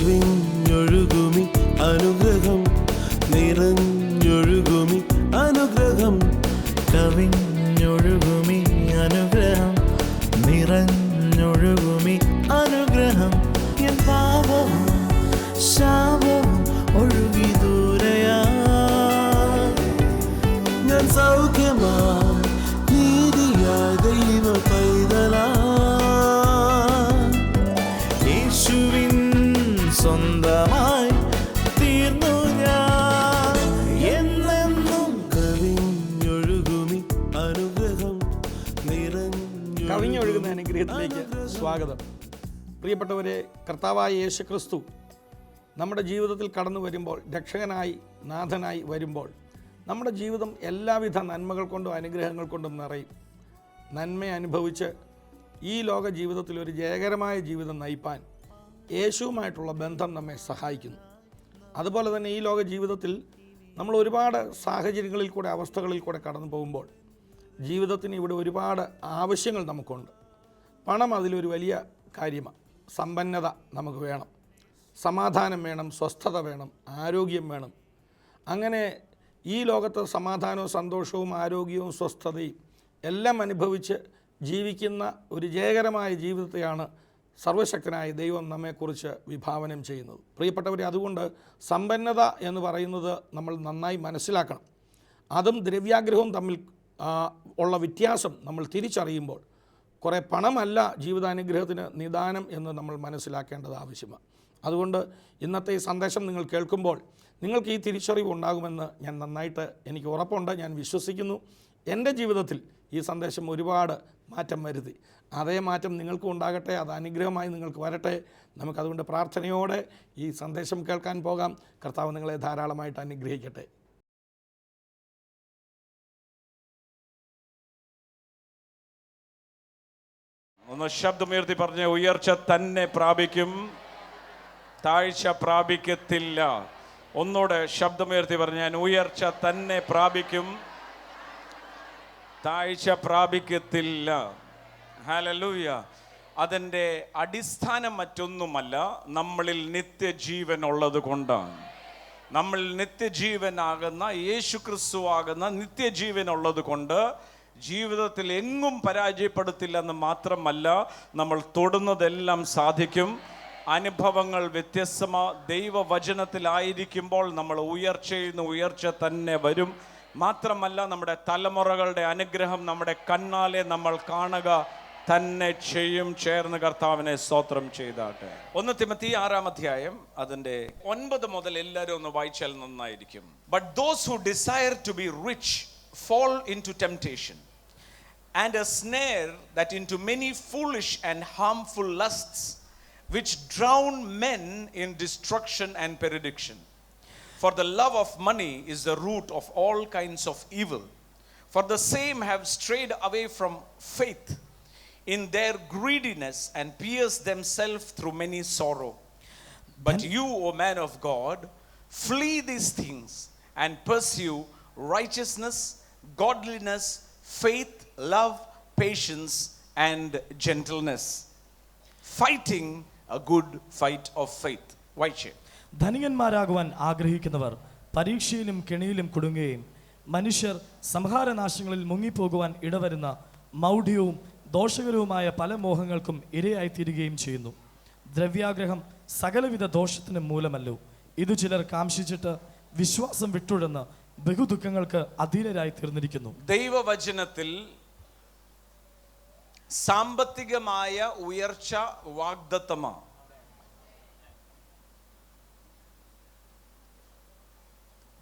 കവിഞ്ഞൊഴുകുമി അനുഗ്രഹം നിറഞ്ഞൊഴുകുമി അനുഗ്രഹം കവിഞ്ഞൊഴുകുമി അനുഗ്രഹം നിറഞ്ഞൊഴുകുമി അനുഗ്രഹം എൻ പാപവും ശാപവും ഒഴുകി ദൂരയാ ഞാൻ സൗഖ്യമാ നീതിയായ ദൈവ പൈതലാ യേശുവിൻ സ്വന്തമായി തീർന്നു ഞാൻ എന്നെന്നും. കവിഞ്ഞൊഴുകുമി അനുഗ്രഹം കവിഞ്ഞൊഴുകുന്ന അനുഗ്രഹത്തിലേക്ക് സ്വാഗതം. പ്രിയപ്പെട്ടവരെ, കർത്താവായ യേശുക്രിസ്തു നമ്മുടെ ജീവിതത്തിൽ കടന്നു വരുമ്പോൾ, രക്ഷകനായി നാഥനായി വരുമ്പോൾ നമ്മുടെ ജീവിതം എല്ലാവിധ നന്മകൾ കൊണ്ടും അനുഗ്രഹങ്ങൾ കൊണ്ടും നിറയും. നന്മ അനുഭവിച്ച് ഈ ലോക ജീവിതത്തിൽ ഒരു ജയകരമായ ജീവിതം നയിപ്പാൻ യേശുവുമായിട്ടുള്ള ബന്ധം നമ്മെ സഹായിക്കുന്നു. അതുപോലെ തന്നെ ഈ ലോക ജീവിതത്തിൽ നമ്മൾ ഒരുപാട് സാഹചര്യങ്ങളിൽ കൂടെ, അവസ്ഥകളിൽ കൂടെ കടന്നു പോകുമ്പോൾ ജീവിതത്തിന് ഇവിടെ ഒരുപാട് ആവശ്യങ്ങൾ നമുക്കുണ്ട്. പണം അതിലൊരു വലിയ കാര്യമാണ്. സമ്പന്നത നമുക്ക് വേണം, സമാധാനം വേണം, സ്വസ്ഥത വേണം, ആരോഗ്യം വേണം. അങ്ങനെ ഈ ലോകത്ത് സമാധാനവും സന്തോഷവും ആരോഗ്യവും സ്വസ്ഥതയും എല്ലാം അനുഭവിച്ച് ജീവിക്കുന്ന ഒരു ജയകരമായ ജീവിതത്തെയാണ് സർവശക്തനായ ദൈവം നമ്മെക്കുറിച്ച് വിഭാവനം ചെയ്യുന്നത്. പ്രിയപ്പെട്ടവരെ, അതുകൊണ്ട് സമ്പന്നത എന്ന് പറയുന്നത് നമ്മൾ നന്നായി മനസ്സിലാക്കണം. അതും ദ്രവ്യാഗ്രഹവും തമ്മിൽ ഉള്ള വ്യത്യാസം നമ്മൾ തിരിച്ചറിയുമ്പോൾ കുറേ പണമല്ല ജീവിതാനുഗ്രഹത്തിന് നിദാനം എന്ന് നമ്മൾ മനസ്സിലാക്കേണ്ടത് ആവശ്യമാണ്. അതുകൊണ്ട് ഇന്നത്തെ ഈ സന്ദേശം നിങ്ങൾ കേൾക്കുമ്പോൾ നിങ്ങൾക്ക് ഈ തിരിച്ചറിവ് ഉണ്ടാകുമെന്ന് ഞാൻ നന്നായിട്ട് എനിക്ക് ഉറപ്പുണ്ട്, ഞാൻ വിശ്വസിക്കുന്നു. എൻ്റെ ജീവിതത്തിൽ ഈ സന്ദേശം ഒരുപാട് മാറ്റം വരുത്തി. അതേ മാറ്റം നിങ്ങൾക്കും ഉണ്ടാകട്ടെ, അത് അനുഗ്രഹമായി നിങ്ങൾക്ക് വരട്ടെ. നമുക്കതുകൊണ്ട് പ്രാർത്ഥനയോടെ ഈ സന്ദേശം കേൾക്കാൻ പോകാം. കർത്താവ് നിങ്ങളെ ധാരാളമായിട്ട് അനുഗ്രഹിക്കട്ടെ. ഒന്ന് ശബ്ദമുയർത്തി പറഞ്ഞ, ഉയർച്ച തന്നെ പ്രാപിക്കും, താഴ്ച പ്രാപിക്കത്തില്ല. ഒന്നോടെ ശബ്ദമുയർത്തി പറഞ്ഞ, ഞാൻ ഉയർച്ച തന്നെ പ്രാപിക്കും, താഴ്ച പ്രാപിക്കത്തില്ല. ഹല്ലേലൂയ. അതിൻ്റെ അടിസ്ഥാനം മറ്റൊന്നുമല്ല, നമ്മളിൽ നിത്യജീവൻ ഉള്ളത് കൊണ്ടാണ്. നമ്മൾ നിത്യജീവനാകുന്ന യേശുക്രിസ്തു ആകുന്ന നിത്യജീവൻ ഉള്ളത് കൊണ്ട് ജീവിതത്തിൽ എങ്ങും പരാജയപ്പെടുത്തില്ലെന്ന് മാത്രമല്ല, നമ്മൾ തൊടുന്നതെല്ലാം സാധിക്കും. അനുഭവങ്ങൾ വ്യത്യസ്തമാ. ദൈവവചനത്തിലായിരിക്കുമ്പോൾ നമ്മൾ ഉയർച്ചയിൽ ഉയർച്ച തന്നെ വരും. മാത്രമല്ല, നമ്മുടെ തലമുറകളുടെ അനുഗ്രഹം നമ്മുടെ കണ്ണാലെ നമ്മൾ കാണുക തന്നെ ചെയ്യും. ചേർന്ന് കർത്താവിനെ സ്തോത്രം ചെയ്താട്ടെ. 1 തിമോത്തി 6 അധ്യായം അതിൻ്റെ 9 മുതൽ എല്ലാവരും ഒന്ന് വായിച്ചാൽ നന്നായിരിക്കും. But those who desire to be rich fall into temptation and a snare, that into many foolish and harmful lusts, which drown men in destruction and perdition. For the love of money is the root of all kinds of evil. For the same have strayed away from faith in their greediness and pierced themselves through many sorrow. But you, O man of God, flee these things and pursue righteousness, godliness, faith, love, patience and gentleness, fighting a good fight of faith. വായിച്ചേ. ധനികന്മാരാകുവാൻ ആഗ്രഹിക്കുന്നവർ പരീക്ഷയിലും കെണിയിലും കുടുങ്ങുകയും മനുഷ്യർ സംഹാരനാശങ്ങളിൽ മുങ്ങിപ്പോകുവാൻ ഇടവരുന്ന മൗഢ്യവും ദോഷകരവുമായ പല മോഹങ്ങൾക്കും ഇരയായിത്തീരുകയും ചെയ്യുന്നു. ദ്രവ്യാഗ്രഹം സകലവിധ ദോഷത്തിനും മൂലമല്ലോ. ഇത് ചിലർ കാംക്ഷിച്ചിട്ട് വിശ്വാസം വിട്ടുടന്ന് ബഹുദുഃഖങ്ങൾക്ക് അധീനരായി തീർന്നിരിക്കുന്നു. ദൈവവചനത്തിൽ സാമ്പത്തികമായ ഉയർച്ച വാഗ്ദത്തമാണ്.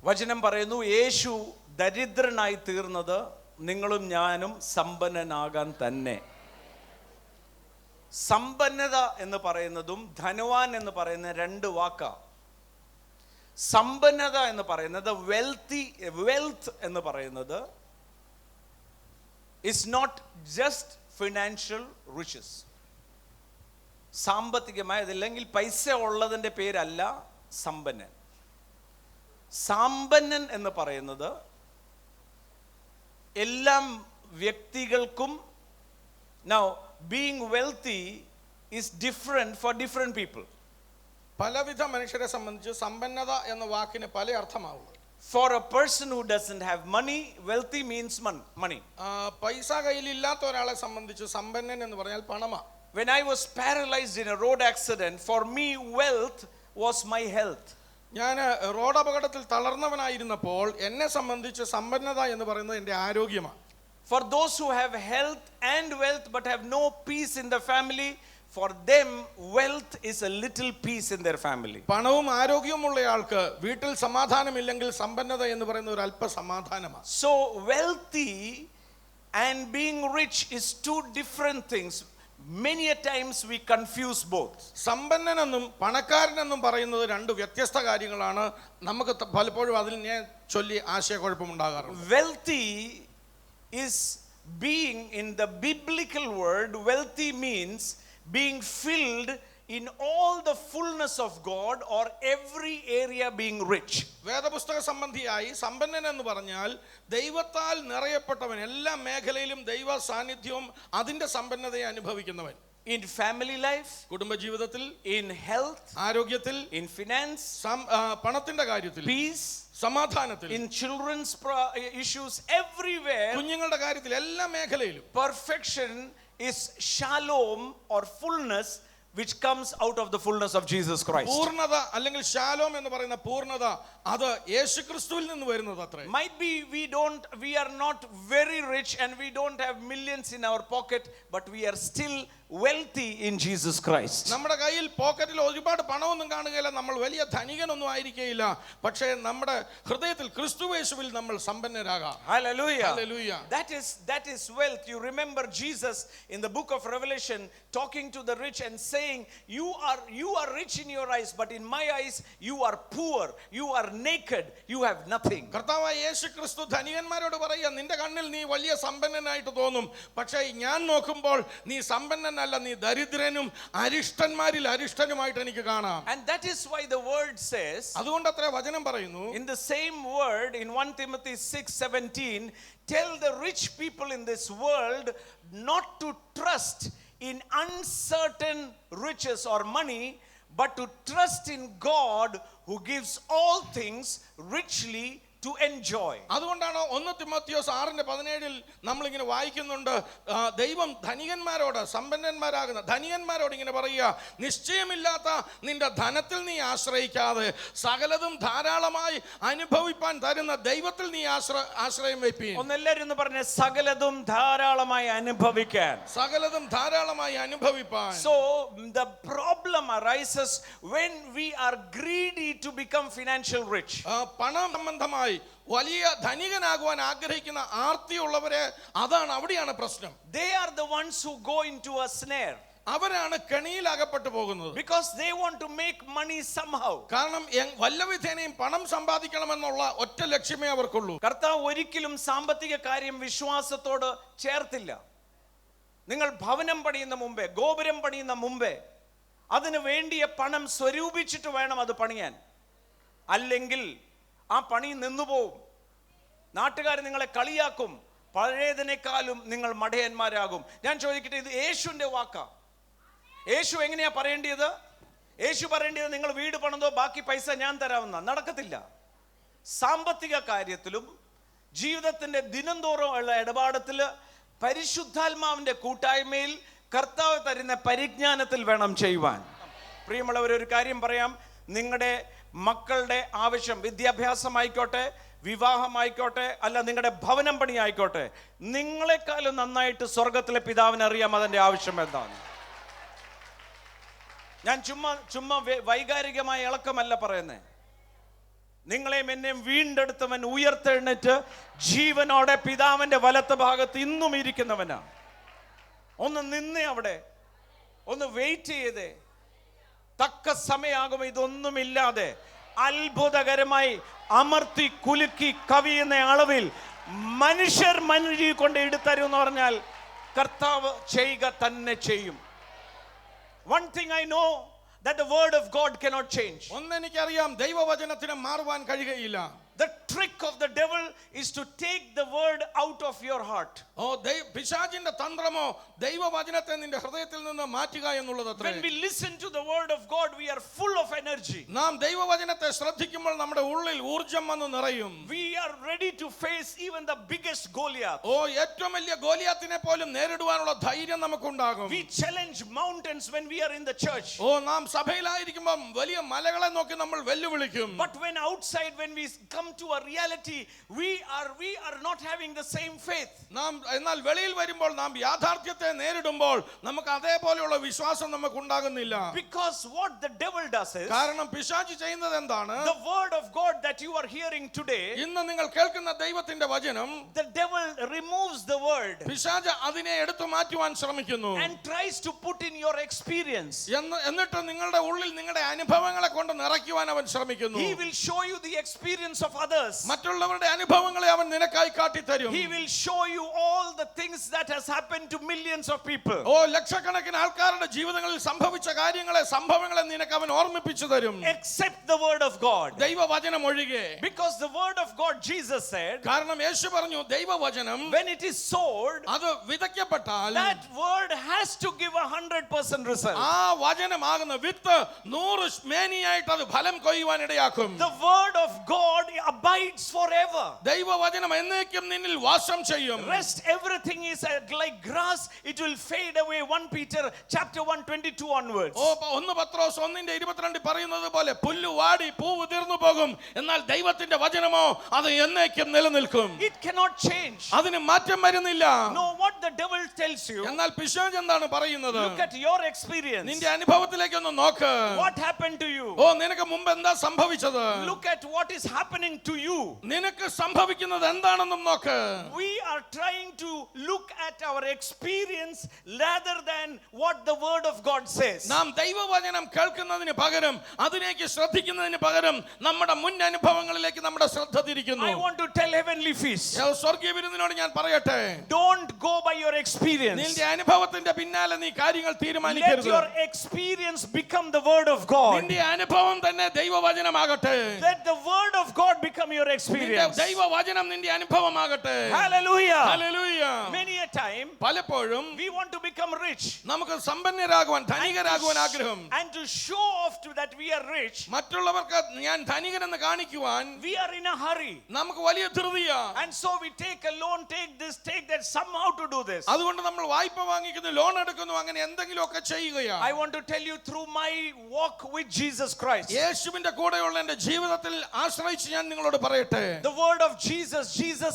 വചനം പറയുന്നു, യേശു ദരിദ്രനായി തീർന്നത് നിങ്ങളും ഞാനും സമ്പന്നനാകാൻ തന്നെ. സമ്പന്നത എന്ന് പറയുന്നതും ധനവാൻ എന്ന് പറയുന്ന രണ്ട് വാക്കാണ്. സമ്പന്നത എന്ന് പറയുന്നത് വെൽത്ത് എന്ന് പറയുന്നത് is not just financial riches. സാമ്പത്തികമായ അതല്ലെങ്കിൽ പൈസ ഉള്ളതിൻ്റെ പേരല്ല സമ്പന്നൻ. സമ്പന്നൻ എന്ന് പറയുന്നത് എല്ലാം വ്യക്തികൾക്കും. Now being wealthy is different for different people. പലവിധ മനുഷ്യരെ സംബന്ധിച്ച് സമ്പന്നത എന്ന വാക്കിന് പല അർത്ഥമാവുക. For a person who doesn't have money, wealthy means money. പൈസ കയ്യിലില്ലാത്ത ഒരാളെ സംബന്ധിച്ച് സമ്പന്നൻ എന്ന് പറഞ്ഞാൽ പണമാ. When I was paralyzed in a road accident, for me wealth was my health. ഞാൻ റോഡ് അപകടത്തിൽ തളർന്നവനായിരുന്നപ്പോൾ എന്നെ സംബന്ധിച്ച് സമ്പന്നത എന്ന് പറയുന്നത് എൻ്റെ ആരോഗ്യമാണ്. For those who have health and wealth but have no peace in the family, for them wealth is a little peace in their family. പണവും ആരോഗ്യവുമുള്ള ആൾക്ക് വീട്ടിൽ സമാധാനമില്ലെങ്കിൽ സമ്പന്നത എന്ന് പറയുന്ന ഒരു അല്പ സമാധാനമാണ്. So wealthy and being rich is two different things. Many a times we confuse both. സമ്പന്നനെന്നും പണക്കാരനെന്നും പറയുന്നത് രണ്ട് വ്യത്യസ്ത കാര്യങ്ങളാണ്. നമുക്ക് പലപ്പോഴും അതിനെ ചൊല്ലി ആശയക്കുഴപ്പമുണ്ടാകാറുണ്ട്. Wealthy is being, in the biblical word, wealthy means being filled in all the fullness of God, or every area being rich. വേദപുസ്തക സംബന്ധിയായി സമ്പന്നൻ എന്ന് പറഞ്ഞാൽ ദൈവത്താൽ നിറയപ്പെട്ടവൻ, എല്ലാ മേഖലയിലും ദൈവ സാന്നിധ്യവും അതിന്റെ സമ്പന്നതയെ അനുഭവിക്കുന്നവൻ. In family life, കുടുംബജീവിതത്തിൽ, in health, ആരോഗ്യത്തിൽ, in finance, പണത്തിന്റെ കാര്യത്തിൽ, peace, സമാധാനത്തിൽ, in children's issues, everywhere. കുഞ്ഞുങ്ങളുടെ കാര്യത്തിൽ, എല്ലാ മേഖലയിലും. Perfection is shalom or fullness, which comes out of the fullness of Jesus Christ. പൂർണ്ണത അല്ലെങ്കിൽ ശാലോം എന്ന് പറയുന്ന പൂർണ്ണത അത് യേശുക്രിസ്തുവിൽ നിന്ന് വരുന്നത് അത്രേ. Might be we are not very rich and we don't have millions in our pocket, but we are still wealthy in Jesus Christ. നമ്മുടെ കയ്യിൽ പോക്കറ്റിൽ ഒരുപാട് പണമൊന്നും കാണുകയില്ല, നമ്മൾ വലിയ ധനികനൊന്നും ആയിരിക്കുകയില്ല, പക്ഷേ നമ്മുടെ ഹൃദയത്തിൽ ക്രിസ്തുയേശുവിൽ നമ്മൾ സമ്പന്നരാകാം. Hallelujah. Hallelujah. That is wealth. You remember Jesus in the book of Revelation talking to the rich and saying, you are rich in your eyes, but in my eyes you are poor, you are naked, you have nothing. കർത്താവായ യേശുക്രിസ്തു ധനികന്മാരോട് പറയുക, നിന്റെ കണ്ണിൽ നീ വലിയ സമ്പന്നനായിട്ട് തോന്നും, പക്ഷേ ഞാൻ നോക്കുമ്പോൾ നീ സമ്പന്നനല്ല, നീ ദരിദ്രനും അരിഷ്ടന്മാരിൽ അരിഷ്ടനുമായിട്ട് എനിക്ക് കാണാം. And that is why the word says, അതുകൊണ്ട് അത്ര വചനം പറയുന്നു, in the same word in 1 Timothy 6:17, tell the rich people in this world not to trust in uncertain riches or money, but to trust in God who gives all things richly to enjoy. അതുകൊണ്ടാണ് 1 തിമോത്തിയോസ് 6:17 നമ്മളിങ്ങനെ വായിക്കുന്നുണ്ട്, ദൈവം ധനികന്മാരോട്, സമ്പന്നന്മാരാകുന്ന ധനികന്മാരോട് ഇങ്ങനെ പറയുക, നിശ്ചയമില്ലാത്ത നിന്റെ ധനത്തിൽ നീ ആശ്രയിക്കാതെ സകലതും ധാരാളമായി അനുഭവിപ്പാൻ തരുന്ന ദൈവത്തിൽ നീ ആശ്രയം വെപ്പീൻ. ഒന്നെല്ലാവരും ഒന്ന് പറഞ്ഞേ, സകലതും ധാരാളമായി അനുഭവിക്കാൻ. സകലതും ധാരാളമായി അനുഭവിപ്പാൻ. So the problem arises when we are greedy to become financial rich. പണം സംബന്ധമായി വലിയ ധനികനാകുവാൻ ആഗ്രഹിക്കുന്ന ആർത്തിയുള്ളവരെ, അവിടെയാണ് പ്രശ്നം. They are the ones who go into a snare. അവരാണ് കെണിയിൽ അകപ്പെട്ടു പോകുന്നത്. Because they want to make money somehow. കാരണം വല്ലവിധേനയും പണം സമ്പാദിക്കണമെന്നുള്ള ഒറ്റ ലക്ഷ്യമേ അവർക്കുള്ളൂ. കർത്താവ് ഒരിക്കലും സാമ്പത്തിക കാര്യം വിശ്വാസത്തോട് ചേർത്തില്ല. നിങ്ങൾ ഭവനം പണിയുന്ന മുമ്പേ, ഗോപുരം പണിയുന്ന മുമ്പേ അതിനു വേണ്ടിയ പണം സ്വരൂപിച്ചിട്ട് വേണം അത് പണിയാൻ. അല്ലെങ്കിൽ ആ പണി നിന്നുപോകും. നാട്ടുകാർ നിങ്ങളെ കളിയാക്കും, പഴയതിനേക്കാളും നിങ്ങൾ മടയന്മാരാകും. ഞാൻ ചോദിക്കട്ടെ, ഇത് യേശുവിൻ്റെ വാക്കാ? യേശു എങ്ങനെയാ പറയേണ്ടത്? യേശു പറയേണ്ടത് നിങ്ങൾ വീട് പണിതോ ബാക്കി പൈസ ഞാൻ തരാമെന്ന. നടക്കത്തില്ല. സാമ്പത്തിക കാര്യത്തിലും ജീവിതത്തിന്റെ ദിനം തോറും ഉള്ള ഇടപാടത്തിൽ പരിശുദ്ധാത്മാവിന്റെ കൂട്ടായ്മയിൽ കർത്താവ് തരുന്ന പരിജ്ഞാനത്തിൽ വേണം ചെയ്യുവാൻ. പ്രിയമുള്ളവർ, ഒരു കാര്യം പറയാം, നിങ്ങളുടെ മക്കളുടെ ആവശ്യം, വിദ്യാഭ്യാസമായിക്കോട്ടെ, വിവാഹമായിക്കോട്ടെ, അല്ല നിങ്ങളുടെ ഭവനം പണി ആയിക്കോട്ടെ, നിങ്ങളെക്കാളും നന്നായിട്ട് സ്വർഗത്തിലെ പിതാവിന് അറിയാം അതിൻ്റെ ആവശ്യം എന്താണ്. ഞാൻ ചുമ്മാ വൈകാരികമായ ഇളക്കമല്ല പറയുന്നേ. നിങ്ങളെയും എന്നെയും വീണ്ടെടുത്തവൻ ഉയർത്തെഴുന്നേറ്റ് ജീവനോടെ പിതാവിന്റെ വലത്ത് ഭാഗത്ത് ഇന്നും ഇരിക്കുന്നവനാ. ഒന്ന് നിന്നേ അവിടെ, ഒന്ന് വെയിറ്റ് ചെയ്തേ. തക്ക സമയമാകുമ്പോൾ ഇതൊന്നുമില്ലാതെ അത്ഭുതകരമായി അമർത്തി കുലുക്കി കവിയുന്ന അളവിൽ മനുഷ്യർ കൊണ്ട് എടുത്തരും എന്ന് പറഞ്ഞാൽ കർത്താവ് ചെയ്യുക തന്നെ ചെയ്യും. One thing I know, that the word of God cannot change. ഒന്നെനിക്കറിയാം, ദൈവവചനത്തിന് മാറുവാൻ കഴിയുകയില്ല. The trick of the devil is to take the word out of your heart. പിശാചിന്റെ തന്ത്രമോ ദൈവവചനത്തെ നിന്റെ ഹൃദയത്തിൽ നിന്ന് മാറ്റുക എന്നുള്ളതത്രേ. When we listen to the word of God, we are full of energy. നാം ദൈവവചനത്തെ ശ്രദ്ധിക്കുമ്പോൾ നമ്മുടെ ഉള്ളിൽ ഊർജ്ജം വന്ന് നിറയും. We are ready to face even the biggest Goliath. ഏറ്റവും വലിയ ഗോലിയാത്തിനെ പോലും നേരിടുവാനുള്ള ധൈര്യം നമുക്കുണ്ടാകും. We challenge mountains when we are in the church. നാം സഭയിലായിരിക്കുമ്പോൾ വലിയ മലകളെ നോക്കി നമ്മൾ വെല്ലുവിളിക്കും. But when outside, when we come to a reality, we are not having the same faith. നാം എന്നാൽ വെളിയിൽ വരുമ്പോൾ നാം യാഥാർത്ഥ്യത്തെ നേരിടുമ്പോൾ നമുക്ക് അതേപോലെയുള്ള വിശ്വാസം നമുക്ക് ഉണ്ടാകുന്നില്ല. Because what the devil does is, കാരണം പിശാചി ചെയ്യുന്നത് എന്താണ്? the word of God that you are hearing today, ഇന്ന് നിങ്ങൾ കേൾക്കുന്ന ദൈവത്തിന്റെ വചനം, the devil removes the word പിശാച് അതിനെ എടുത്തു മാറ്റുവാൻ ശ്രമിക്കുന്നു. and tries to put in your experience. എന്നിട്ട് നിങ്ങളുടെ ഉള്ളിൽ നിങ്ങളുടെ അനുഭവങ്ങളെ കൊണ്ട് നിറയ്ക്കുവാൻ അവൻ ശ്രമിക്കുന്നു. He will show you the experience of others. മറ്റുള്ളവരുടെ അനുഭവങ്ങളെ അവൻ നിനക്കായി കാട്ടിത്തരും. He will show you all the things that has happened to millions of people. ലക്ഷക്കണക്കിന് ആൾക്കാരുടെ ജീവിതങ്ങളിൽ സംഭവിച്ച സംഭവങ്ങളെ നിനക്ക് അവൻ ഓർമ്മിപ്പിച്ചു തരും. Except the word of God. ദൈവവചനം ഒഴികെ. Because the word of God, Jesus said, കാരണം യേശു പറഞ്ഞു ദൈവവചനം when it is sowed, അത് വിതയ്ക്കപ്പെട്ടാൽ that word has to give 100% result. ആ വചനമാകുന്ന വിത്ത് 100 മേനിയായിട്ട് അത് ഫലം കൊയ്യുവാൻ ഇടയാക്കും. The word of God abides forever. ദൈവവചനം എന്നേക്കും നിന്നിൽ വാസം ചെയ്യും. Rest everything is like grass, it will fade away. 1 Peter chapter 1:22 onwards. 1 പത്രോസ് 1:22 പറയുന്നത് പോലെ പുല്ല് വാടി പൂവ് തീർന്നു പോകും, എന്നാൽ ദൈവത്തിന്റെ വചനമോ അത് എന്നേക്കും നിലനിൽക്കും. It cannot change. അതിന് മാറ്റം വരുന്നില്ല. No, what the devil tells you, എന്നാൽ പിശാച് എന്താണ് പറയുന്നത്? look at your experience. നിന്റെ അനുഭവത്തിലേക്ക് ഒന്ന് നോക്ക്. What happened to you? നിനക്ക് മുമ്പ് എന്താ സംഭവിച്ചത്? Look at what is happening to you. നിനക്ക് സംഭവിക്കുന്നത് എന്താണെന്നും നോക്ക്. We are trying to look at our experience rather than what the word of God says. നാം ദൈവവചനം കേൾക്കുന്നതിന് പകരം അതിലേക്ക് ശ്രദ്ധിക്കുന്നതിന് പകരം നമ്മുടെ മുൻ അനുഭവങ്ങളിലേക്ക് നമ്മുടെ ശ്രദ്ധ തിരിക്കുന്നു. I want to tell heavenly feast, സ്വർഗീയ വിരുന്നിനോട് ഞാൻ പറയട്ടെ, don't go by your experience. നിന്റെ അനുഭവത്തിന്റെ പിന്നാലെ നീ കാര്യങ്ങൾ Let തീരുമാനിക്കരുത്. your experience become the word of God. നിന്റെ അനുഭവം തന്നെ ദൈവവചനമാകട്ടെ. Let the word of God become your നിന്റെ experience. ദൈവവചനം നിന്റെ അനുഭവമാകട്ടെ. Hallelujah. Hallelujah. Many a time പലപ്പോഴും we want to become rich നമുക്ക് സമ്പന്നരാകുവാൻ ധനികരാകുവാൻ ആഗ്രഹം. and to show off to that we are rich. മറ്റുള്ളവർക്ക് ഞാൻ ധനികനെന്ന് കാണിക്കുവാൻ We are in a hurry, നമുക്ക് വലിയ ധൃതിയാ. and so we take a loan, take this, take that, somehow to do this. അതുകൊണ്ട് നമ്മൾ വായ്പ വാങ്ങിക്കുന്നു, ലോൺ എടുക്കുന്നു, അങ്ങനെ എന്തെങ്കിലുമൊക്കെ ചെയ്യുകയാ. I want to tell you, through my walk with Jesus Christ, യേശുവിന്റെ കൂടെയുള്ള എൻ്റെ ജീവിതത്തിൽ ആശ്രയിച്ച് ഞാൻ നിങ്ങളോട് പറയട്ടെ. the word of Jesus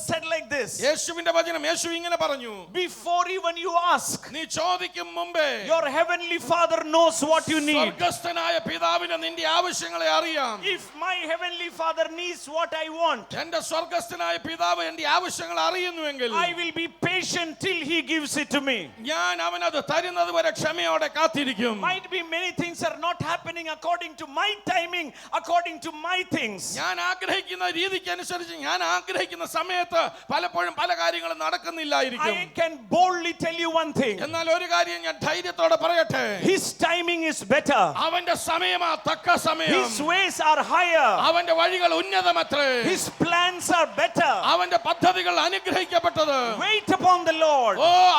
said like this, യേശുവിന്റെ വചനം യേശു ഇങ്ങനെ പറഞ്ഞു, before even you ask, നീ ചോദിക്കും മുമ്പേ your heavenly Father knows what you need. സ്വർഗ്ഗസ്ഥനായ പിതാവിന് നിന്റെ ആവശ്യങ്ങളെ അറിയാം. If my heavenly Father needs what I want, എൻ്റെ സ്വർഗ്ഗസ്ഥനായ പിതാവ് എൻ്റെ ആവശ്യങ്ങൾ അറിയുന്നുവെങ്കിൽ I will be patient till he gives it to me. ഞാൻ അവനത് തരുന്നത് വരെ ക്ഷമയോടെ കാത്തിരിക്കും. Might be many things are not happening according to my timing, according to my things. ഞാൻ ആഗ്രഹിക്കുന്ന രീതിക്ക് അനുസരിച്ച് ഞാൻ ആഗ്രഹിക്കുന്ന സമയത്ത് പലപ്പോഴും പല കാര്യങ്ങളും നടക്കുന്നില്ലായിരിക്കും. I can boldly tell you one thing, എന്നാൽ ഒരു കാര്യം ഞാൻ ധൈര്യത്തോടെ പറയട്ടെ, his timing is better. അവന്റെ സമയമാ തക്ക സമയം. His ways are higher. അവന്റെ വഴികൾ ഉന്നതമത്രേ. His plans are better. അവന്റെ പദ്ധതികൾ അനുഗ്രഹിക്കപ്പെട്ടത്. Wait upon the Lord.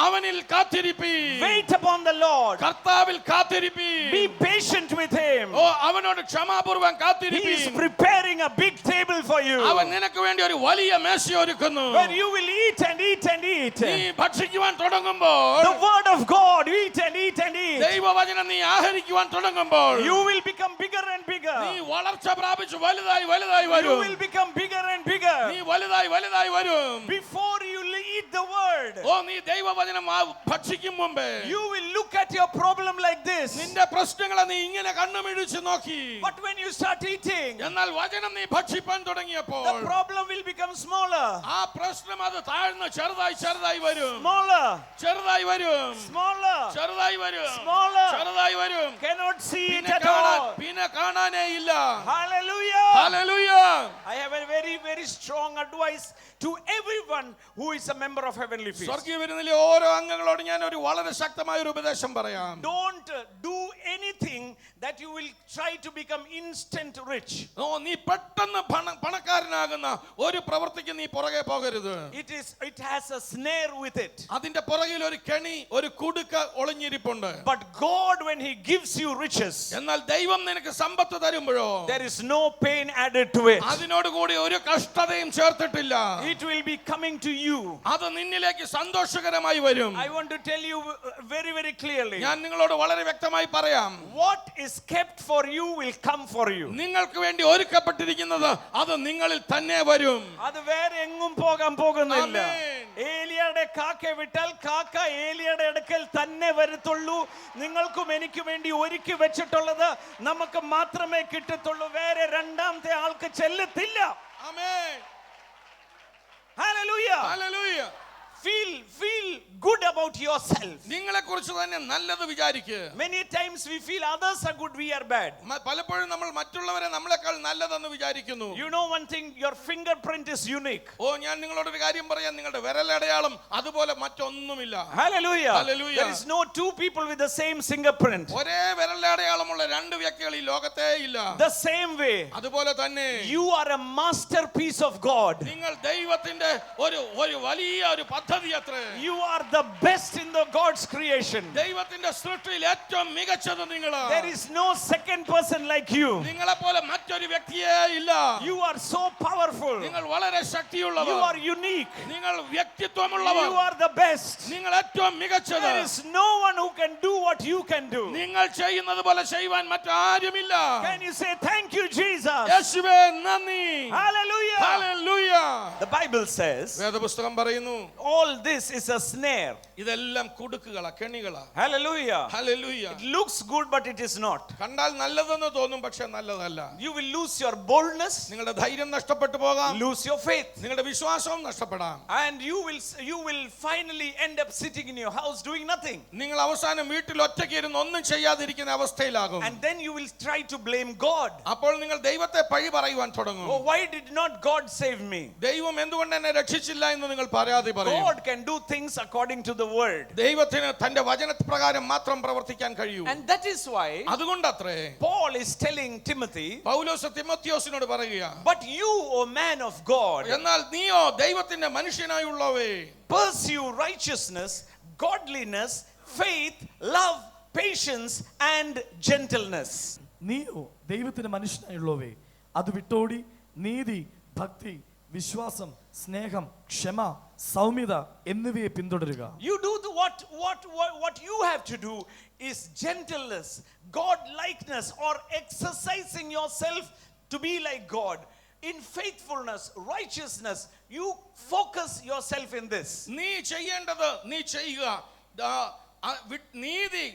അവനിൽ കാത്തിരിപ്പി. Wait upon the Lord. കർത്താവിൽ കാത്തിരിപ്പി. Be patient with him. അവനോട് ക്ഷമാപൂർവം He കാത്തിരിപ്പി. is preparing a big table for you, അവൻ നിനക്ക് വേണ്ടി ഒരു വലിയ മേശ ഒരുക്കുന്നു. where you will eat and eat and eat. നീ ഭക്ഷിക്കുവാൻ തുടങ്ങുമ്പോൾ, The word of God, eat and eat and eat. ദൈവവചനം നീ ആഹരിക്കുവാൻ തുടങ്ങുമ്പോൾ, You will become bigger and bigger. നീ വളർച്ച പ്രാപിച്ചു വലുതായി വലുതായി You വരും. will become bigger and bigger. നീ വലുതായി വലുതായി വരും. Before you eat the word, നീ ദൈവവചനം ഭക്ഷിക്കും മുമ്പേ you will look at your problem like this. നിന്റെ പ്രശ്നങ്ങളെ നീ ഇങ്ങനെ കണ്ണുമിഴിച്ച് നോക്കി. But when you start eating, എന്നാൽ വചനം നീ ഭക്ഷിപ്പാൻ തുടങ്ങിയപ്പോൾ the problem will become smaller. ആ പ്രശ്നം അത് താഴ്ന്ന് ചെറുതായി ചെറുതായി വരും. Smaller. ചെറുതായി വരും. Smaller. ചെറുതായി വരും. Smaller. ചെറുതായി വരും. Cannot see it പിന്നെ at all. പിന്നെ കാണാനേ ഇല്ല. Hallelujah. Hallelujah. I have a very, very strong advice to everyone who is a member of Heavenly Feast. സ്വർഗ്ഗീയ വിരുന്നിലെ ഓരോ അംഗങ്ങളോട് ഞാൻ ഒരു വളരെ ശക്തമായ ഒരു ഉപദേശം പറയാം. Don't do anything that that you will try to become instant rich. ഓ, നീ പെട്ടെന്ന് പണക്കാരനാകുന്ന ഒരു പ്രവൃത്തിക്ക് നീ പുറകെ പോകരുത്. It has a snare with it. അതിന്റെ പുറകിൽ ഒരു കെണി, ഒരു കുടുക്ക ഒളിഞ്ഞിരിപ്പുണ്ട്. But God, when he gives you riches, എന്നാൽ ദൈവം നിനക്ക് സമ്പത്ത് തരുമ്പോഴോ there is no pain added to it. അതിനോട് കൂടി ഒരു കഷ്ടതയും ചേർത്തിട്ടില്ല. It will be coming to you. അത് നിന്നിലേക്ക് സന്തോഷകരമായി വരും. I want to tell you very, very clearly. ഞാൻ നിങ്ങളോട് വളരെ വ്യക്തമായി പറയാം. What is kept for you will come for you. നിങ്ങൾക്ക് വേണ്ടി ഒരുക്കപ്പെട്ടിരിക്കുന്നത് അത് നിങ്ങളിൽ തന്നെ വരും. അത് വേറെ എങ്ങും പോകാൻ പോകുന്നില്ല. ആമേൻ. ഏലിയയുടെ കാക്ക വിട്ടാൽ കാക്ക ഏലിയയുടെ അടുക്കൽ തന്നെ വരത്തുള്ളൂ. നിങ്ങൾക്കും എനിക്ക് വേണ്ടി ഒരുക്കി വെച്ചിട്ടുള്ളത് നമുക്ക് മാത്രമേ കിട്ടത്തുള്ളൂ. വേറെ രണ്ടാമത്തെ ആൾക്ക് ചെല്ലത്തില്ല. ആമേൻ. Hallelujah. Hallelujah. Feel good about yourself. നിങ്ങളെക്കുറിച്ച് തന്നെ നല്ലത് വിചാരിക്കുക. Many times we feel others are good, we are bad. പലപ്പോഴും നമ്മൾ മറ്റുള്ളവരെ നമ്മളെക്കാൾ നല്ലതെന്ന് വിചാരിക്കുന്നു. You know one thing, your fingerprint is unique. ഓ, ഞാൻ നിങ്ങളോടൊരു കാര്യം പറയാം. നിങ്ങളുടെ വിരലടയാളം അതുപോലെ മറ്റൊന്നുമില്ല. Hallelujah. Hallelujah. There is no two people with the same fingerprint. ഒരേ വിരലടയാളമുള്ള രണ്ട് വ്യക്തികൾ ഈ ലോകത്തേ ഇല്ല. The same way, അതുപോലെ തന്നെ you are a masterpiece of God. നിങ്ങൾ ദൈവത്തിന്റെ ഒരു വലിയ ഒരു പദ്ധതി അത്രേ. You are the best in the God's creation. ദൈവത്തിന്റെ സൃഷ്ടിയിൽ ഏറ്റവും മികച്ചത് നിങ്ങളാണ്. There is no second person like you. നിങ്ങളെ പോലെ മറ്റൊരു വ്യക്തിയേ ഇല്ല. You are so powerful. നിങ്ങൾ വളരെ ശക്തിയുള്ളവർ. You are unique. നിങ്ങൾ വ്യക്തിത്വമുള്ളവർ. You are the best. നിങ്ങൾ ഏറ്റവും മികച്ചത്. There is no one who can do what you can do. നിങ്ങൾ ചെയ്യുന്നത് പോലെ ചെയ്യുവാൻ മറ്റാരുമില്ല. Can you say thank you, Jesus? യേശുവേ നന്ദി. Hallelujah. Hallelujah. The Bible says വേദപുസ്തകം പറയുന്നു all this is a snare. ഇതെല്ലാം കുടുക്കുകളാ, കെണികളാ. Hallelujah. Hallelujah. It looks good but it is not. കണ്ടാൽ നല്ലതെന്ന് തോന്നും, പക്ഷെ നല്ലതല്ല. You will lose your boldness, നിങ്ങളുടെ ധൈര്യം നഷ്ടപ്പെട്ടു പോകാം. lose your faith, നിങ്ങളുടെ വിശ്വാസവും നഷ്ടപ്പെടാം. and you will finally end up sitting in your house doing nothing. നിങ്ങൾ അവസാനം വീട്ടിൽ ഒറ്റയ്ക്ക് ഇരുന്ന് ഒന്നും ചെയ്യാതിരിക്കുന്ന അവസ്ഥയിലാകും. And then you will try to blame God. അപ്പോൾ നിങ്ങൾ ദൈവത്തെ പഴി പറയുവാൻ തുടങ്ങും. Oh, why did not God save me? ദൈവം എന്തുകൊണ്ട് എന്നെ രക്ഷിച്ചില്ല എന്ന് നിങ്ങൾ പരാതി പറയും. God can do things according to the word. ദൈവത്തിന് തന്റെ വചനപ്രകാരം മാത്രം പ്രവർത്തിക്കാൻ കഴിയൂ. And that is why അതുകൊണ്ടത്രേ Paul is telling Timothy, പൗലോസ് തിമോത്തിയോസിനോട് പറയുക, but you, O man of God, എന്നാൽ നീയോ ദൈവത്തിന്റെ മനുഷ്യനായുള്ളവേ, pursue righteousness, godliness, faith, love, patience and gentleness. നീയോ ദൈവത്തിന് മനുഷ്യനായുള്ളവേ, അത് വിട്ടോടി നീതി, ഭക്തി, വിശ്വാസം, സ്നേഹം, ക്ഷമ, സൗമ്യത എന്നിവയെ പിന്തുടരുക. You do what you have to do is gentleness, God likeness, or exercising yourself to be like God. In faithfulness, righteousness, you focus yourself in this. നീ ചെയ്യേണ്ടത് നീ ചെയ്യുക. നീതി,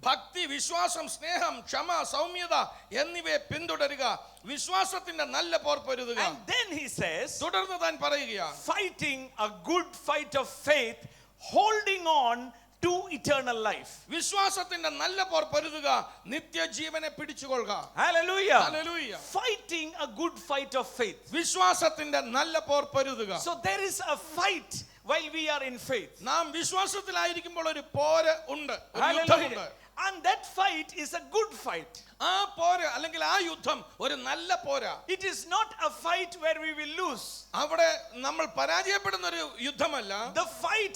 ഭക്തി, വിശ്വാസം, സ്നേഹം, ക്ഷമ, സൗമ്യത എന്നിവയെ പിന്തുടരുക. വിശ്വാസത്തിന്റെ നല്ല പോർ പൊരുതുക. And then he says, തുടർന്ന് താൻ പറയുക, fighting a good fight of faith, holding on to eternal life. വിശ്വാസത്തിന്റെ നല്ല പോർ പൊരുതുക, നിത്യജീവനെ പിടിച്ചുകൊള്ളുക. Hallelujah. Hallelujah. Fighting a good fight of faith. വിശ്വാസത്തിന്റെ നല്ല പോർ പൊരുതുക. So there is a fight while we are in faith. നാം വിശ്വാസത്തിലായിരിക്കുമ്പോൾ ഒരു പോര് ഉണ്ട്, ഒരു യുദ്ധമുണ്ട്. Hallelujah. And that fight is a good fight. ആ പോര് അല്ലെങ്കിൽ ആ യുദ്ധം ഒരു നല്ല പോരാ. It is not a fight where we will lose. അവിടെ നമ്മൾ പരാജയപ്പെടുന്ന ഒരു യുദ്ധമല്ല. The fight,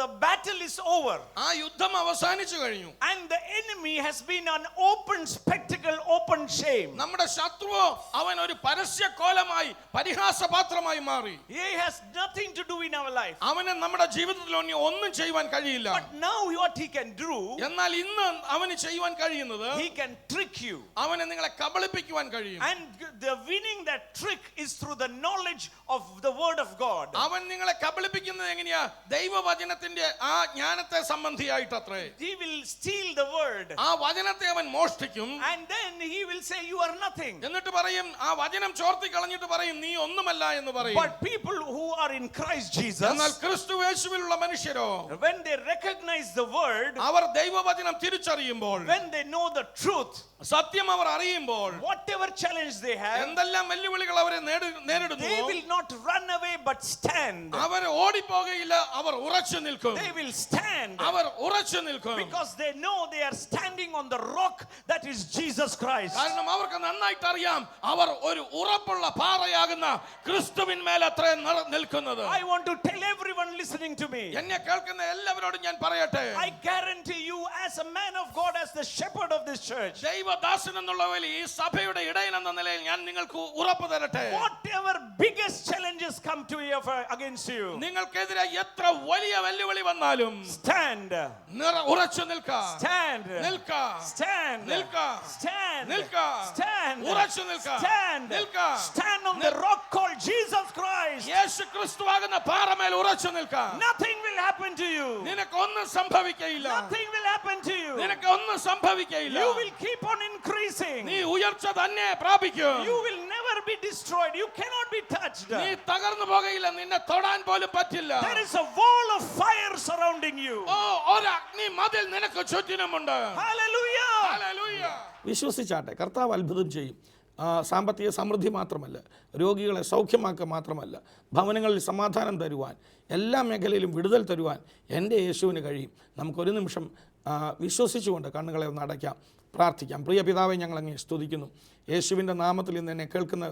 the battle is over. ആ യുദ്ധം അവസാനിച്ചു കഴിഞ്ഞു. And the enemy has been an open spectacle, open shame. നമ്മുടെ ശത്രു അവൻ ഒരു പരസ്യ കോലമായി പരിഹാസപാത്രമായി മാറി. He has nothing to do in our life. അവന് നമ്മുടെ ജീവിതത്തിൽ ഒന്നും ചെയ്യുവാൻ കഴിയില്ല. But now what he can do, എന്നാൽ ഇന്ന് അവന് ചെയ്യുവാൻ കഴിയുന്നത് he can trick you. അവനെ നിങ്ങളെ കബളിപ്പിക്കുവാൻ കഴിയും. And the winning that trick is through the knowledge of the word of God. അവൻ നിങ്ങളെ കബളിപ്പിക്കുന്നത് എങ്ങനെയാ? ദൈവവചനത്തിന്റെ ആ ജ്ഞാനത്തെ സംബന്ധിയായിട്ടത്രേ. He will steal the word. ആ വചനത്തെ അവൻ മോഷ്ടിക്കും. And then he will say you are nothing. എന്നിട്ട് പറയും, ആ വചനം ചോർത്തി കളഞ്ഞിട്ട് പറയും നീ ഒന്നുമല്ല എന്ന് പറയും. But people who are in Christ Jesus, എന്നാൽ ക്രിസ്തു യേശുവിലുള്ള മനുഷ്യരോ when they recognize the word, അവർ ദൈവവചനം തിരിച്ചറിയുമ്പോൾ തിരിച്ചറിയുമ്പോൾ, when they know the truth, സത്യം അവർ അറിയുമ്പോൾ, whatever challenge they have, എന്തെല്ലാം വെല്ലുവിളികൾ അവരെ നേരിടുന്നു, they will not run away but stand. അവർ ഓടിപ്പോകയില്ല, അവർ ഉറച്ചു നിൽക്കും. They will stand അവർ ഉറച്ചു നിൽക്കും. because they know they are standing on the rock that is Jesus Christ. കാരണം അവർക്ക് നന്നായിട്ട് അറിയാം അവർ ഒരു ഉറപ്പുള്ള പാറയാകുന്ന ക്രിസ്തുവിന്മേൽ അത്രേ നിൽക്കുന്നത്. I want to tell everyone listening to me, എന്നെ കേൾക്കുന്ന എല്ലാവരോടും ഞാൻ പറയട്ടെ, I guarantee you, as a man of God, as the shepherd of this church, ദൈവദാസൻ എന്നുള്ള നിലയിൽ, ഈ സഭയുടെ ഇടയൻ എന്ന നിലയിൽ ഞാൻ നിങ്ങൾക്ക് ഉറപ്പ് തരട്ടെ, whatever biggest challenges come to you against you, നിങ്ങൾക്കെതിരെ എത്ര വലിയ വെല്ലുവിളി വന്നാലും stand, ഉറച്ചു നിൽക്കുക, stand, നിൽക്കുക, stand, നിൽക്കുക, stand, നിൽക്കുക, stand, ഉറച്ചു നിൽക്കുക, stand, നിൽക്കുക, stand on the rock called Jesus Christ. യേശു ക്രിസ്തുവാകുന്ന പാറമേൽ ഉറച്ചു നിൽക്കുക. Nothing will happen to you. നിനക്ക് ഒന്നും സംഭവിക്കയില്ല. Nothing will happen to you. നിനക്ക് ഒന്നും സംഭവിക്കയില്ല. You will keep on increasing. നീ ഉയർച്ച തന്നെ പ്രാപിക്കും. You will never be destroyed. You cannot be touched. നീ തകർന്നു പോകയില്ല, നിന്നെ തൊടാൻ പോലും പറ്റില്ല. There is a wall of fire surrounding you. ഒരു അഗ്നി മതിൽ നിനക്ക് ചുറ്റിനുമുണ്ട്. Hallelujah. ഹല്ലേലൂയ. വിശ്വസിച്ചാട്ടെ, കർത്താവ് അത്ഭുതം ചെയ്യും. സാമ്പത്തിക സമൃദ്ധി മാത്രമല്ല, രോഗികളെ സൗഖ്യമാക്കുക മാത്രമല്ല, ഭവനങ്ങളിൽ സമാധാനം തരുവാൻ, എല്ലാ മേഖലയിലും വിടുതൽ തരുവാൻ എൻ്റെ യേശുവിന് കഴിയും. നമുക്കൊരു നിമിഷം വിശ്വസിച്ചുകൊണ്ട് കണ്ണുകളെ ഒന്ന് അടയ്ക്കാം, പ്രാർത്ഥിക്കാം. പ്രിയ പിതാവെ, ഞങ്ങളങ്ങേ സ്തുതിക്കുന്നു. യേശുവിൻ്റെ നാമത്തിൽ ഇന്ന് എന്നെ കേൾക്കുന്ന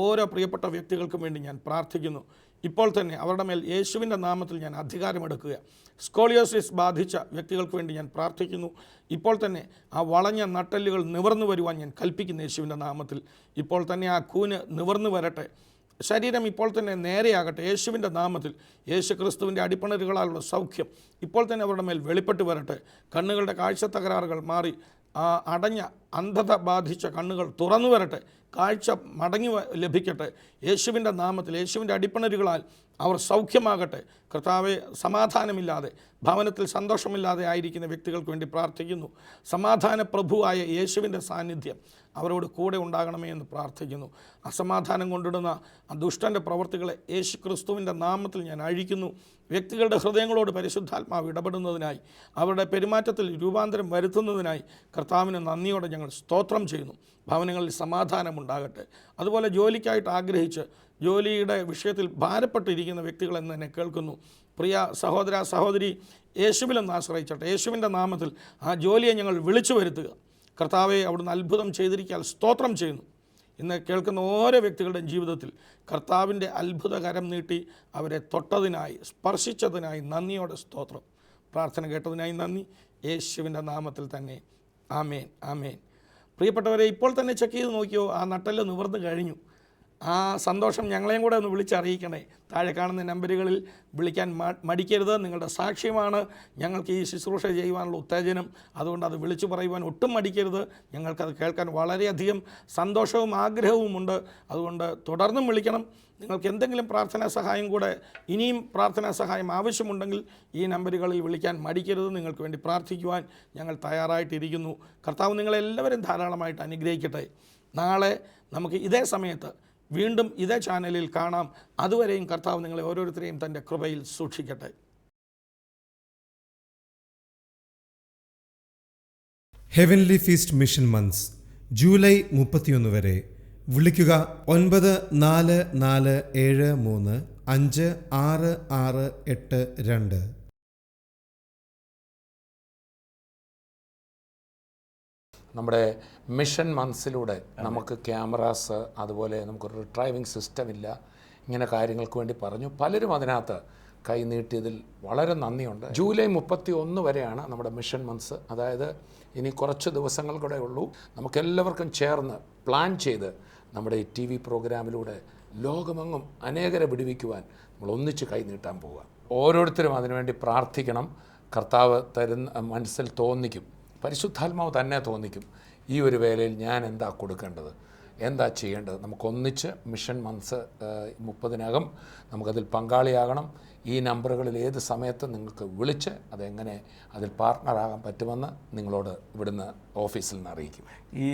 ഓരോ പ്രിയപ്പെട്ട വ്യക്തികൾക്കും വേണ്ടി ഞാൻ പ്രാർത്ഥിക്കുന്നു. ഇപ്പോൾ തന്നെ അവരുടെ മേൽ യേശുവിൻ്റെ നാമത്തിൽ ഞാൻ അധികാരമെടുക്കുക. സ്കോളിയോസിസ് ബാധിച്ച വ്യക്തികൾക്ക് വേണ്ടി ഞാൻ പ്രാർത്ഥിക്കുന്നു. ഇപ്പോൾ തന്നെ ആ വളഞ്ഞ നട്ടെല്ലുകൾ നിവർന്നു വരുവാൻ ഞാൻ കൽപ്പിക്കുന്നു യേശുവിൻ്റെ നാമത്തിൽ. ഇപ്പോൾ തന്നെ ആ കൂന് നിവർന്നു വരട്ടെ. ശരീരം ഇപ്പോൾ തന്നെ നേരെയാകട്ടെ യേശുവിൻ്റെ നാമത്തിൽ. യേശു ക്രിസ്തുവിൻ്റെ അടിപ്പണരുകളാലുള്ള സൗഖ്യം ഇപ്പോൾ തന്നെ അവരുടെ മേൽ വെളിപ്പെട്ട് വരട്ടെ. കണ്ണുകളുടെ കാഴ്ച തകരാറുകൾ മാറി അടഞ്ഞ അന്ധത ബാധിച്ച കണ്ണുകൾ തുറന്നു വരട്ടെ. കാഴ്ച മടങ്ങി ലഭിക്കട്ടെ യേശുവിൻ്റെ നാമത്തിൽ. യേശുവിൻ്റെ അടിപ്പണരുകളാൽ അവർ സൗഖ്യമാകട്ടെ. കർത്താവെ, സമാധാനമില്ലാതെ, ഭവനത്തിൽ സന്തോഷമില്ലാതെ ആയിരിക്കുന്ന വ്യക്തികൾക്ക് വേണ്ടി പ്രാർത്ഥിക്കുന്നു. സമാധാന പ്രഭുവായ യേശുവിൻ്റെ സാന്നിധ്യം അവരോട് കൂടെ ഉണ്ടാകണമേ എന്ന് പ്രാർത്ഥിക്കുന്നു. അസമാധാനം കൊണ്ടിടുന്ന ആ ദുഷ്ടൻ്റെ പ്രവർത്തികളെ യേശു ക്രിസ്തുവിൻ്റെ നാമത്തിൽ ഞാൻ അഴിക്കുന്നു. വ്യക്തികളുടെ ഹൃദയങ്ങളോട് പരിശുദ്ധാത്മാവ് ഇടപെടുന്നതിനായി, അവരുടെ പെരുമാറ്റത്തിൽ രൂപാന്തരം വരുത്തുന്നതിനായി കർത്താവിന് നന്ദിയോടെ ഞങ്ങൾ സ്തോത്രം ചെയ്യുന്നു. ഭവനങ്ങളിൽ സമാധാനമുണ്ടാകട്ടെ. അതുപോലെ ജോലിക്കായിട്ട് ആഗ്രഹിച്ച് ജോലിയുടെ വിഷയത്തിൽ ഭാരപ്പെട്ടിരിക്കുന്ന വ്യക്തികളെന്ന് എന്നെ കേൾക്കുന്നു. പ്രിയ സഹോദര സഹോദരി, യേശുവിലൊന്ന് ആശ്രയിച്ചട്ടെ. യേശുവിൻ്റെ നാമത്തിൽ ആ ജോലിയെ ഞങ്ങൾ വിളിച്ചു വരുത്തുക. കർത്താവെ, അവിടുന്ന് അത്ഭുതം ചെയ്തിരിക്കാൻ സ്തോത്രം ചെയ്യുന്നു. ഇന്ന് കേൾക്കുന്ന ഓരോ വ്യക്തികളുടെയും ജീവിതത്തിൽ കർത്താവിൻ്റെ അത്ഭുതകരം നീട്ടി അവരെ തൊട്ടതിനായി, സ്പർശിച്ചതിനായി നന്ദിയോടെ സ്തോത്രം. പ്രാർത്ഥന കേട്ടതിനായി നന്ദി. യേശുവിൻ്റെ നാമത്തിൽ തന്നെ ആമേൻ, ആമേൻ. പ്രിയപ്പെട്ടവരെ, ഇപ്പോൾ തന്നെ ചെക്ക് ചെയ്ത് നോക്കിയോ, ആ നട്ടെല്ല് നിവർന്നു കഴിഞ്ഞു. ആ സന്തോഷം ഞങ്ങളെയും കൂടെ ഒന്ന് വിളിച്ചറിയിക്കണേ. താഴെ കാണുന്ന നമ്പറുകളിൽ വിളിക്കാൻ മടിക്കരുത്. നിങ്ങളുടെ സാക്ഷ്യമാണ് ഞങ്ങൾക്ക് ഈ ശുശ്രൂഷ ചെയ്യുവാനുള്ള ഉത്തേജനം. അതുകൊണ്ട് അത് വിളിച്ചു പറയുവാൻ ഒട്ടും മടിക്കരുത്. ഞങ്ങൾക്കത് കേൾക്കാൻ വളരെയധികം സന്തോഷവും ആഗ്രഹവുമുണ്ട്. അതുകൊണ്ട് തുടർന്നും വിളിക്കണം. നിങ്ങൾക്ക് എന്തെങ്കിലും പ്രാർത്ഥനാ സഹായം കൂടെ, ഇനിയും പ്രാർത്ഥനാ സഹായം ആവശ്യമുണ്ടെങ്കിൽ ഈ നമ്പറുകളിൽ വിളിക്കാൻ മടിക്കരുത്. നിങ്ങൾക്ക് വേണ്ടി പ്രാർത്ഥിക്കുവാൻ ഞങ്ങൾ തയ്യാറായിട്ടിരിക്കുന്നു. കർത്താവ് നിങ്ങളെല്ലാവരും ധാരാളമായിട്ട് അനുഗ്രഹിക്കട്ടെ. നാളെ നമുക്ക് ഇതേ സമയത്ത് വീണ്ടും ഇതേ ചാനലിൽ കാണാം. അതുവരെയും കർത്താവ് നിങ്ങളെ ഓരോരുത്തരെയും തൻ്റെ കൃപയിൽ സൂക്ഷിക്കട്ടെ. Heavenly feast mission months July 31 വരെ. വിളിക്കുക 9473566682. നമ്മുടെ മിഷൻ മന്ത്സിലൂടെ നമുക്ക് ക്യാമറാസ്, അതുപോലെ നമുക്കൊരു ഡ്രൈവിംഗ് സിസ്റ്റം ഇല്ല, ഇങ്ങനെ കാര്യങ്ങൾക്ക് വേണ്ടി പറഞ്ഞു. പലരും അതിനകത്ത് കൈനീട്ടിയതിൽ വളരെ നന്ദിയുണ്ട്. ജൂലൈ 31 വരെയാണ് നമ്മുടെ മിഷൻ മന്ത്സ്. അതായത് ഇനി കുറച്ച് ദിവസങ്ങൾ കൂടെ ഉള്ളൂ. നമുക്കെല്ലാവർക്കും ചേർന്ന് പ്ലാൻ ചെയ്ത് നമ്മുടെ ഈ TV പ്രോഗ്രാമിലൂടെ ലോകമെങ്ങും അനേകരെ വിടുവിക്കുവാൻ നമ്മൾ ഒന്നിച്ച് കൈനീട്ടാൻ പോവുക. ഓരോരുത്തരും അതിനുവേണ്ടി പ്രാർത്ഥിക്കണം. കർത്താവ് തരുന്ന മനസ്സിൽ തോന്നിക്കും, പരിശുദ്ധാത്മാവ് തന്നെ തോന്നിക്കും, ഈ ഒരു വേലയിൽ ഞാൻ എന്താ കൊടുക്കേണ്ടത്, എന്താ ചെയ്യേണ്ടത്. നമുക്കൊന്നിച്ച് മിഷൻ മന്ത്സ് 30-നകം നമുക്കതിൽ പങ്കാളിയാകണം. ഈ നമ്പറുകളിൽ ഏത് സമയത്ത് നിങ്ങൾക്ക് വിളിച്ച് അതെങ്ങനെ അതിൽ പാർട്ട്ണറാകാൻ പറ്റുമെന്ന് നിങ്ങളോട് ഇവിടുന്ന് ഓഫീസിൽ നിന്ന് അറിയിക്കും. ഈ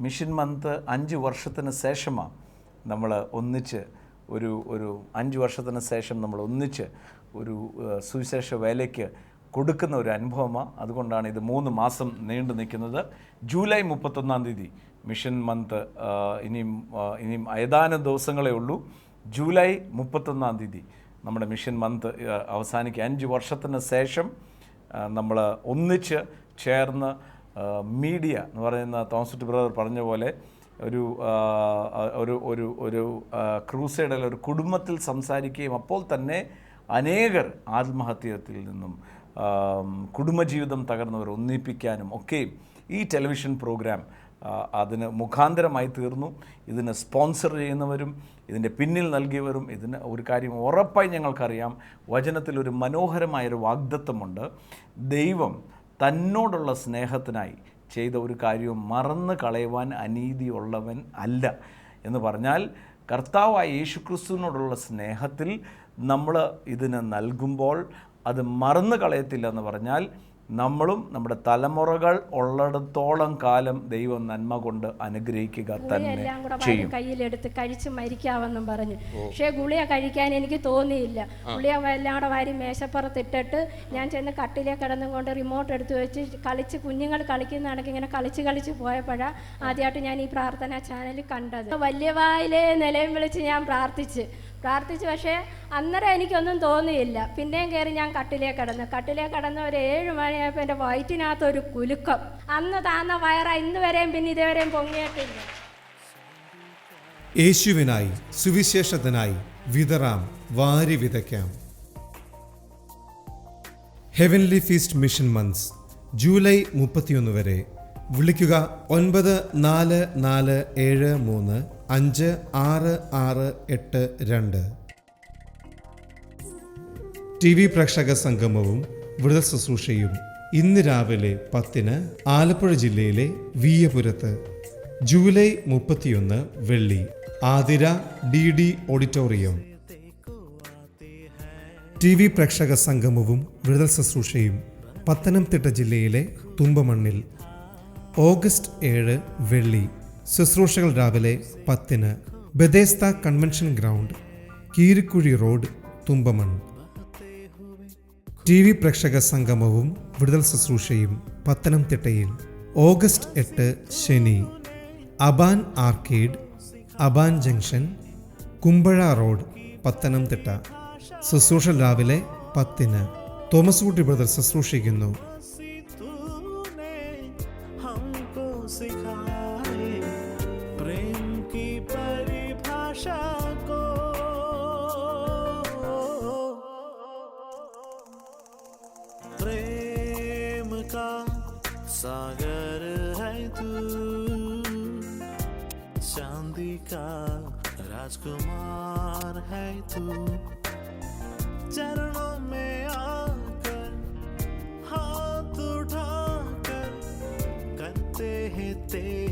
മിഷൻ മന്ത് 5 വർഷത്തിന് ശേഷമാണ് നമ്മൾ ഒന്നിച്ച് ഒരു 5 വർഷത്തിന് ശേഷം നമ്മൾ ഒന്നിച്ച് ഒരു സുവിശേഷ വേലയ്ക്ക് കൊടുക്കുന്ന ഒരു അനുഭവമാണ്. അതുകൊണ്ടാണ് ഇത് 3 മാസം നീണ്ടു നിൽക്കുന്നത്. ജൂലൈ 31-ാം തീയതി മിഷൻ മന്ത് ഇനിയും ഏതാനും ദിവസങ്ങളേ ഉള്ളൂ. ജൂലൈ 31-ാം തീയതി നമ്മുടെ മിഷൻ മന്ത് അവസാനിക്കുക. 5 വർഷത്തിന് ശേഷം നമ്മൾ ഒന്നിച്ച് ചേർന്ന് മീഡിയ എന്ന് പറയുന്ന തോമസ് ബ്രദർ പറഞ്ഞ പോലെ ഒരു ക്രൂസൈഡിൽ ഒരു കുടുംബത്തിൽ സംസാരിക്കുകയും അപ്പോൾ തന്നെ അനേകർ ആത്മഹത്യത്തിൽ നിന്നും കുടുംബജീവിതം തകർന്നവർ ഒന്നിപ്പിക്കാനും ഒക്കെയും ഈ ടെലിവിഷൻ പ്രോഗ്രാം അതിന് മുഖാന്തരമായി തീർന്നു. ഇതിന് സ്പോൺസർ ചെയ്യുന്നവരും ഇതിൻ്റെ പിന്നിൽ നൽകിയവരും ഇതിന് ഒരു കാര്യം ഉറപ്പായി ഞങ്ങൾക്കറിയാം. വചനത്തിലൊരു മനോഹരമായൊരു വാഗ്ദത്തമുണ്ട്. ദൈവം തന്നോടുള്ള സ്നേഹത്തിനായി ചെയ്ത ഒരു കാര്യവും മറന്നു കളയുവാൻ അനീതിയുള്ളവൻ അല്ല എന്ന് പറഞ്ഞാൽ, കർത്താവായ യേശുക്രിസ്തുവിനോടുള്ള സ്നേഹത്തിൽ നമ്മൾ ഇതിന് നൽകുമ്പോൾ അത് മറന്നു കളയത്തില്ല എന്ന് പറഞ്ഞാൽ, നമ്മളും നമ്മുടെ തലമുറകൾ ഉള്ളിടത്തോളം കാലം ദൈവം നന്മ കൊണ്ട് അനുഗ്രഹിക്കുക തന്നെ ചെയ്യും. കയ്യിലെടുത്ത് കഴിച്ച് മരിക്കാമെന്നും പറഞ്ഞു. പക്ഷേ ഗുളിക കഴിക്കാൻ എനിക്ക് തോന്നിയില്ല. ഗുളിക എല്ലാം കൂടെ വാരി മേശപ്പുറത്തിട്ടിട്ട് ഞാൻ ചെന്ന് കട്ടിലേ കിടന്നും കൊണ്ട് റിമോട്ട് എടുത്ത് വെച്ച് കുഞ്ഞുങ്ങൾ കളിക്കുന്നതാണെങ്കിൽ ഇങ്ങനെ കളിച്ച് പോയപ്പോഴാണ് ആദ്യമായിട്ട് ഞാൻ ഈ പ്രാർത്ഥനാ ചാനൽ കണ്ടത്. വലിയ വായിലേ നിലയും വിളിച്ച് ഞാൻ പ്രാർത്ഥിച്ചു. പക്ഷേ അന്നേരം എനിക്കൊന്നും തോന്നിയില്ല. പിന്നെയും കയറി ഞാൻ കട്ടിലേ കിടന്ന് ഒരു 7 മണിയായപ്പോൾ എൻ്റെ വയറ്റിനകത്തൊരു കുലുക്കം. അന്ന് താന്ന വയറ ഇന്ന് വരെയും പിന്നെ ഇതുവരെയും പൊങ്ങിയിട്ടില്ല. യേശുവിനായി സുവിശേഷത്തിനായി വിതറാം, വാരി വിതയ്ക്കാം. Heavenly feast mission months July 31 വരെ. വിളിക്കുക 9473566682. TV പ്രേക്ഷക സംഗമവും വ്രത ശുശ്രൂഷയും ഇന്ന് രാവിലെ 10-ന് ആലപ്പുഴ ജില്ലയിലെ വീയപുരത്ത്. ജൂലൈ 31 വെള്ളി, ആതിര DD ഓഡിറ്റോറിയം. TV പ്രേക്ഷക സംഗമവും വ്രത ശുശ്രൂഷയും പത്തനംതിട്ട ജില്ലയിലെ തുമ്പമണ്ണിൽ. ഓഗസ്റ്റ് 7 വെള്ളി, ശുശ്രൂഷകൾ രാവിലെ 10-ന് Bethesda convention ground, Keerikkuzhi road, Thumpamon. TV പ്രേക്ഷക സംഗമവും വിടുതൽ ശുശ്രൂഷയും പത്തനംതിട്ടയിൽ. ഓഗസ്റ്റ് 8 ശനി, Aban arcade, Aban junction, Kumbazha road, Pathanamthitta. ശുശ്രൂഷ രാവിലെ 10-ന്. തോമസ് കുട്ടി ബ്രദർ ശുശ്രൂഷിക്കുന്നു. प्रेम की परिभाषा को प्रेम का सागर है तू, चांदी का राजकुमार है तू. चरणों में आकर हाथ उठाकर करते हैं तेरे